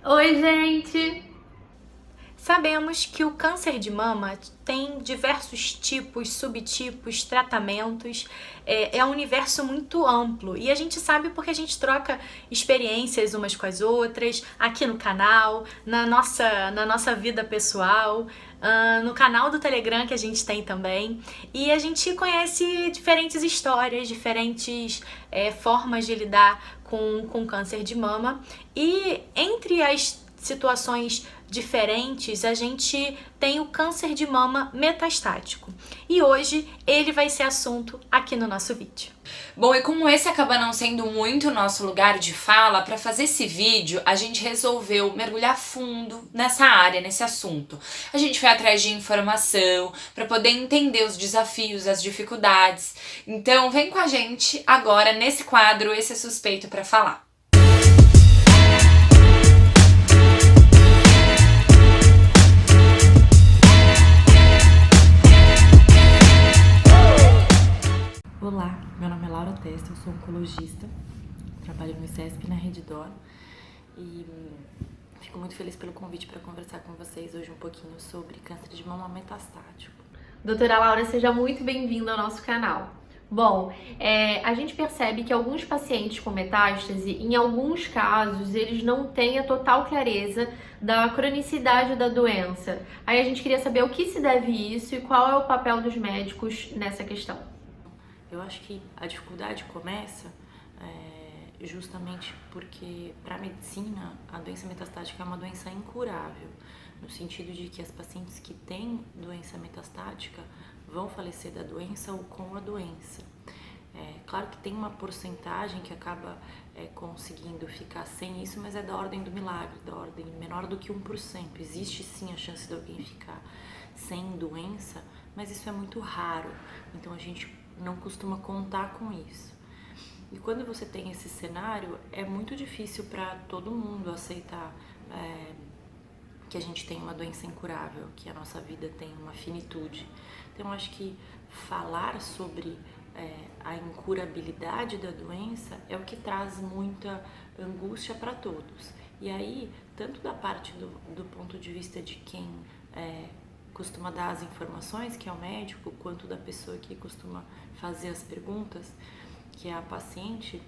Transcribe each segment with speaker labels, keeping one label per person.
Speaker 1: Oi, gente!
Speaker 2: Sabemos que o câncer de mama tem diversos tipos, subtipos, tratamentos, é um universo muito amplo e a gente sabe porque a gente troca experiências umas com as outras, aqui no canal, na nossa vida pessoal, no canal do Telegram que a gente tem também, e a gente conhece diferentes histórias, diferentes formas de lidar com câncer de mama, e entre as situações diferentes, a gente tem o câncer de mama metastático. E hoje ele vai ser assunto aqui no nosso vídeo.
Speaker 3: Bom, e como esse acaba não sendo muito o nosso lugar de fala, para fazer esse vídeo, a gente resolveu mergulhar fundo nessa área, nesse assunto. A gente foi atrás de informação para poder entender os desafios, as dificuldades. Então, vem com a gente agora nesse quadro Esse é Suspeito para Falar.
Speaker 4: Olá, meu nome é Laura Testa, eu sou oncologista, trabalho no ICESP na Rede D'Or e fico muito feliz pelo convite para conversar com vocês hoje um pouquinho sobre câncer de mama metastático.
Speaker 1: Doutora Laura, seja muito bem-vinda ao nosso canal. Bom, a gente percebe que alguns pacientes com metástase, em alguns casos, eles não têm a total clareza da cronicidade da doença. Aí a gente queria saber o que se deve isso e qual é o papel dos médicos nessa questão.
Speaker 4: Eu acho que a dificuldade começa justamente porque, para a medicina, a doença metastática é uma doença incurável, no sentido de que as pacientes que têm doença metastática vão falecer da doença ou com a doença. Claro que tem uma porcentagem que acaba conseguindo ficar sem isso, mas é da ordem do milagre, da ordem menor do que 1%. Existe sim a chance de alguém ficar sem doença, mas isso é muito raro, então a gente não costuma contar com isso. E quando você tem esse cenário, é muito difícil para todo mundo aceitar que a gente tem uma doença incurável, que a nossa vida tem uma finitude. Então, eu acho que falar sobre a incurabilidade da doença é o que traz muita angústia para todos. E aí, tanto da parte do ponto de vista de quem costuma dar as informações, que é o médico, quanto da pessoa que costuma fazer as perguntas, que é a paciente,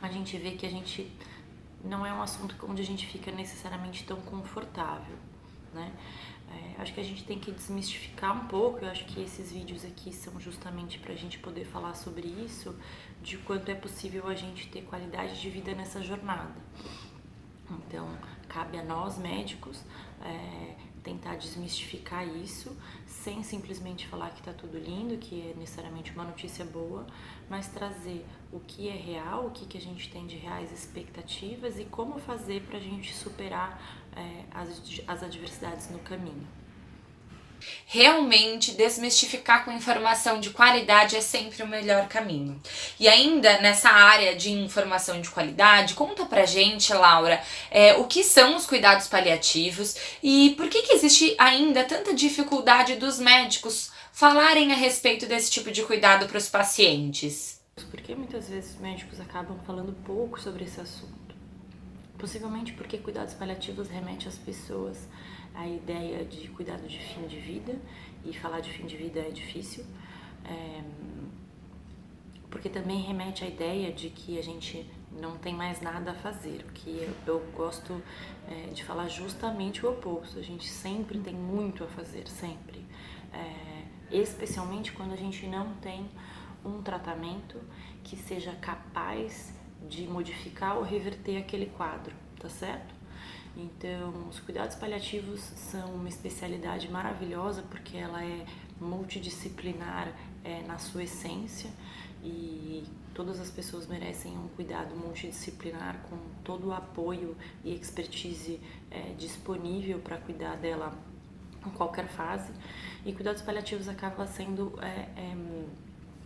Speaker 4: a gente vê que a gente não é um assunto onde a gente fica necessariamente tão confortável, né? Acho que a gente tem que desmistificar um pouco. Eu acho que esses vídeos aqui são justamente para a gente poder falar sobre isso, de quanto é possível a gente ter qualidade de vida nessa jornada. Então, cabe a nós médicos tentar desmistificar isso, sem simplesmente falar que tá tudo lindo, que é necessariamente uma notícia boa, mas trazer o que é real, o que a gente tem de reais expectativas e como fazer para a gente superar as adversidades no caminho.
Speaker 3: Realmente, desmistificar com informação de qualidade é sempre o melhor caminho. E ainda nessa área de informação de qualidade, conta pra gente, Laura, o que são os cuidados paliativos e por que existe ainda tanta dificuldade dos médicos falarem a respeito desse tipo de cuidado para os pacientes?
Speaker 4: Porque muitas vezes os médicos acabam falando pouco sobre esse assunto. Possivelmente porque cuidados paliativos remete às pessoas a ideia de cuidado de fim de vida, e falar de fim de vida é difícil, porque também remete à ideia de que a gente não tem mais nada a fazer, o que eu gosto de falar justamente o oposto. A gente sempre tem muito a fazer, sempre, especialmente quando a gente não tem um tratamento que seja capaz de modificar ou reverter aquele quadro, tá certo? Então, os cuidados paliativos são uma especialidade maravilhosa porque ela é multidisciplinar na sua essência, e todas as pessoas merecem um cuidado multidisciplinar com todo o apoio e expertise disponível para cuidar dela em qualquer fase. E cuidados paliativos acaba sendo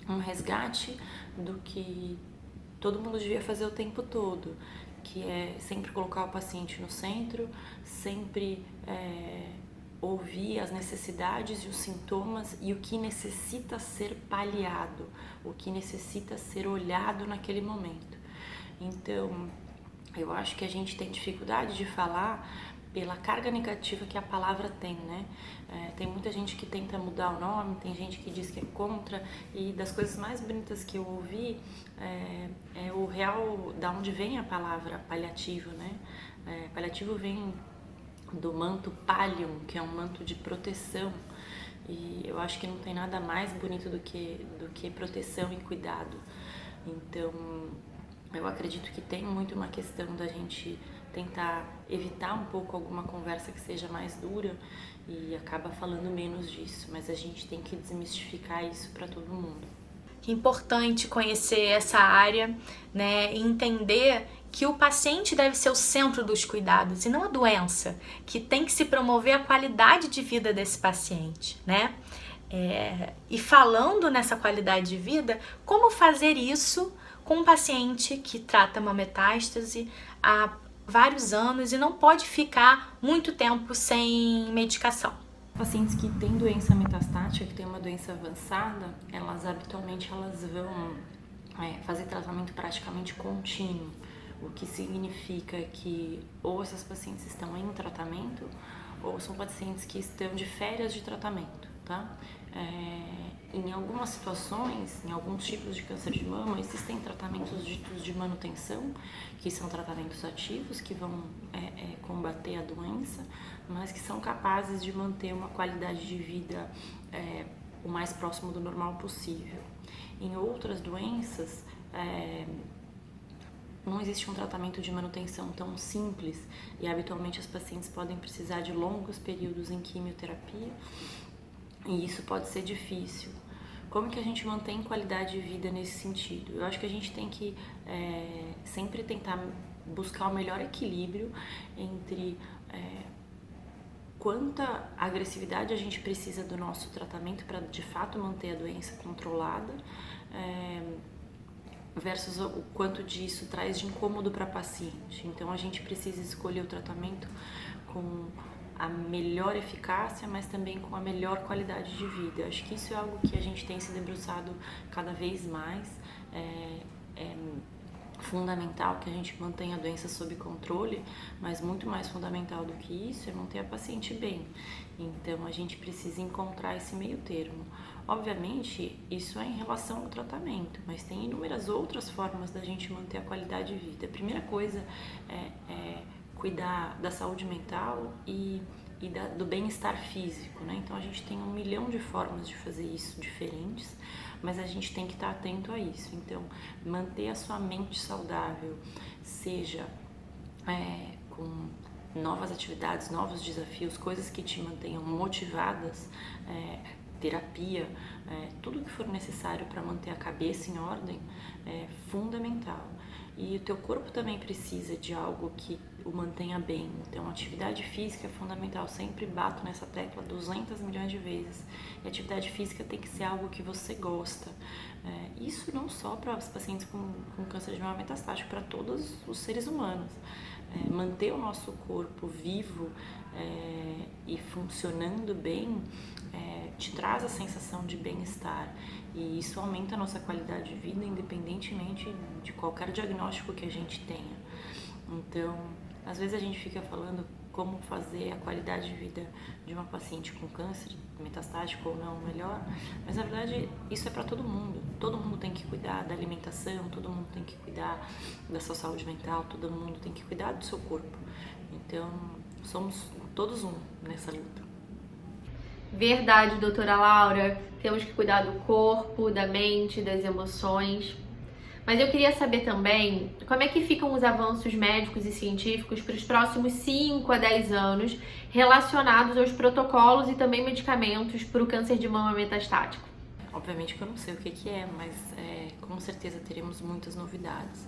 Speaker 4: um resgate do que todo mundo devia fazer o tempo todo, que é sempre colocar o paciente no centro, sempre ouvir as necessidades e os sintomas e o que necessita ser paliado, o que necessita ser olhado naquele momento. Então, eu acho que a gente tem dificuldade de falar pela carga negativa que a palavra tem, né? Tem muita gente que tenta mudar o nome, tem gente que diz que é contra, e das coisas mais bonitas que eu ouvi é o real, da onde vem a palavra paliativo, né? Paliativo vem do manto pallium, que é um manto de proteção, e eu acho que não tem nada mais bonito do que proteção e cuidado. Então, eu acredito que tem muito uma questão da gente tentar evitar um pouco alguma conversa que seja mais dura e acaba falando menos disso, mas a gente tem que desmistificar isso para todo mundo.
Speaker 2: É importante conhecer essa área, né, e entender que o paciente deve ser o centro dos cuidados e não a doença, que tem que se promover a qualidade de vida desse paciente, né? E falando nessa qualidade de vida, como fazer isso com um paciente que trata uma metástase há vários anos e não pode ficar muito tempo sem medicação?
Speaker 4: Pacientes que têm doença metastática, que têm uma doença avançada, habitualmente vão fazer tratamento praticamente contínuo, o que significa que ou essas pacientes estão em tratamento ou são pacientes que estão de férias de tratamento, tá? Em algumas situações, em alguns tipos de câncer de mama, existem tratamentos ditos de manutenção, que são tratamentos ativos, que vão combater a doença, mas que são capazes de manter uma qualidade de vida o mais próximo do normal possível. Em outras doenças, não existe um tratamento de manutenção tão simples e habitualmente as pacientes podem precisar de longos períodos em quimioterapia e isso pode ser difícil. Como que a gente mantém qualidade de vida nesse sentido? Eu acho que a gente tem que sempre tentar buscar o melhor equilíbrio entre quanta agressividade a gente precisa do nosso tratamento para de fato manter a doença controlada, versus o quanto disso traz de incômodo para a paciente. Então a gente precisa escolher o tratamento com a melhor eficácia, mas também com a melhor qualidade de vida. Eu acho que isso é algo que a gente tem se debruçado cada vez mais. É fundamental que a gente mantenha a doença sob controle, mas muito mais fundamental do que isso é manter a paciente bem. Então a gente precisa encontrar esse meio termo. Obviamente, isso é em relação ao tratamento, mas tem inúmeras outras formas da gente manter a qualidade de vida. A primeira coisa é cuidar da saúde mental e do bem-estar físico, né? Então a gente tem 1 milhão de formas de fazer isso diferentes, mas a gente tem que estar atento a isso. Então, manter a sua mente saudável, seja com novas atividades, novos desafios, coisas que te mantenham motivadas, terapia, tudo que for necessário para manter a cabeça em ordem é fundamental. E o teu corpo também precisa de algo que o mantenha bem. Então, atividade física é fundamental. Sempre bato nessa tecla 200 milhões de vezes. E atividade física tem que ser algo que você gosta. Isso não só para os pacientes com câncer de mama metastático, para todos os seres humanos. Manter o nosso corpo vivo e funcionando bem te traz a sensação de bem-estar e isso aumenta a nossa qualidade de vida independentemente de qualquer diagnóstico que a gente tenha. Então, às vezes a gente fica falando como fazer a qualidade de vida de uma paciente com câncer metastático ou não melhor, mas na verdade isso é para todo mundo tem que cuidar da alimentação, todo mundo tem que cuidar da sua saúde mental, todo mundo tem que cuidar do seu corpo. Então, somos todos um nessa luta.
Speaker 1: Verdade, doutora Laura, temos que cuidar do corpo, da mente, das emoções. Mas eu queria saber também como é que ficam os avanços médicos e científicos para os próximos 5 a 10 anos relacionados aos protocolos e também medicamentos para o câncer de mama metastático.
Speaker 4: Obviamente que eu não sei o que é, mas com certeza teremos muitas novidades.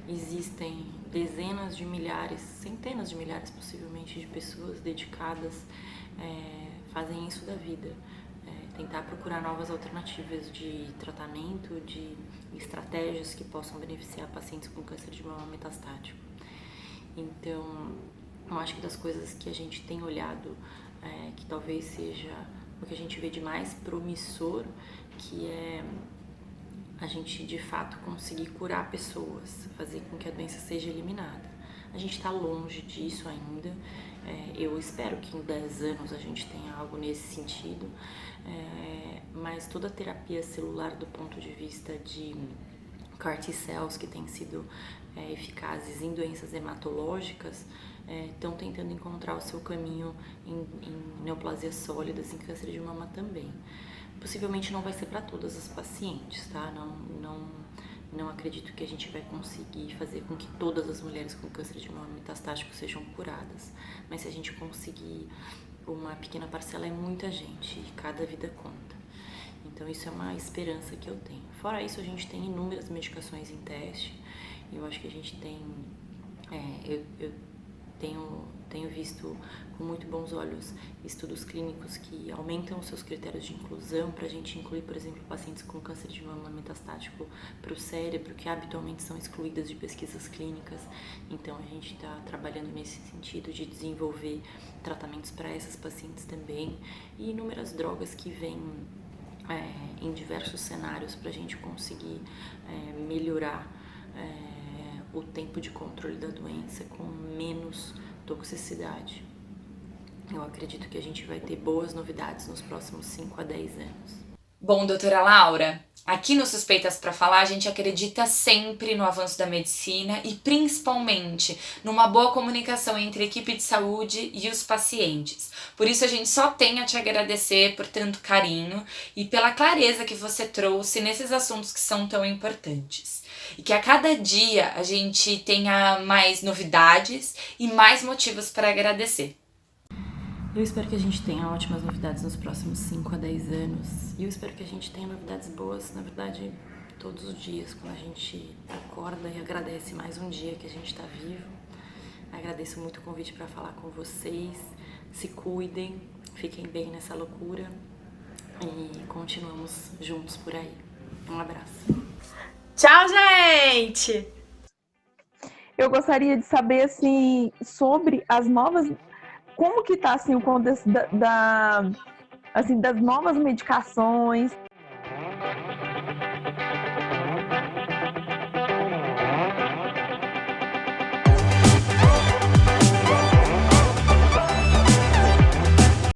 Speaker 4: Existem dezenas de milhares, centenas de milhares possivelmente de pessoas dedicadas, fazem isso da vida. Tentar procurar novas alternativas de tratamento, de estratégias que possam beneficiar pacientes com câncer de mama metastático. Então, eu acho que das coisas que a gente tem olhado, que talvez seja o que a gente vê de mais promissor, que é a gente de fato conseguir curar pessoas, fazer com que a doença seja eliminada. A gente está longe disso ainda. Eu espero que em 10 anos a gente tenha algo nesse sentido, mas toda a terapia celular do ponto de vista de CAR T-cells que tem sido eficazes em doenças hematológicas estão tentando encontrar o seu caminho em neoplasias sólidas, em câncer de mama também. Possivelmente não vai ser para todas as pacientes, tá? Não acredito que a gente vai conseguir fazer com que todas as mulheres com câncer de mama metastático sejam curadas. Mas se a gente conseguir uma pequena parcela, é muita gente e cada vida conta. Então isso é uma esperança que eu tenho. Fora isso, a gente tem inúmeras medicações em teste. Eu acho que a gente tem... eu tenho visto com muito bons olhos estudos clínicos que aumentam os seus critérios de inclusão para a gente incluir, por exemplo, pacientes com câncer de mama metastático para o cérebro, que habitualmente são excluídas de pesquisas clínicas. Então a gente está trabalhando nesse sentido de desenvolver tratamentos para essas pacientes também, e inúmeras drogas que vêm em diversos cenários para a gente conseguir melhorar o tempo de controle da doença com menos toxicidade. Eu acredito que a gente vai ter boas novidades nos próximos 5 a 10 anos.
Speaker 3: Bom, doutora Laura, aqui no Suspeitas para Falar a gente acredita sempre no avanço da medicina e principalmente numa boa comunicação entre a equipe de saúde e os pacientes. Por isso a gente só tem a te agradecer por tanto carinho e pela clareza que você trouxe nesses assuntos que são tão importantes. E que a cada dia a gente tenha mais novidades e mais motivos para agradecer.
Speaker 4: Eu espero que a gente tenha ótimas novidades nos próximos 5 a 10 anos. E eu espero que a gente tenha novidades boas, na verdade, todos os dias, quando a gente acorda e agradece mais um dia que a gente está vivo. Agradeço muito o convite para falar com vocês. Se cuidem, fiquem bem nessa loucura e continuamos juntos por aí. Um abraço.
Speaker 2: Tchau, gente!
Speaker 5: Eu gostaria de saber, assim, sobre as novas... Como que tá, assim, o contexto das novas medicações,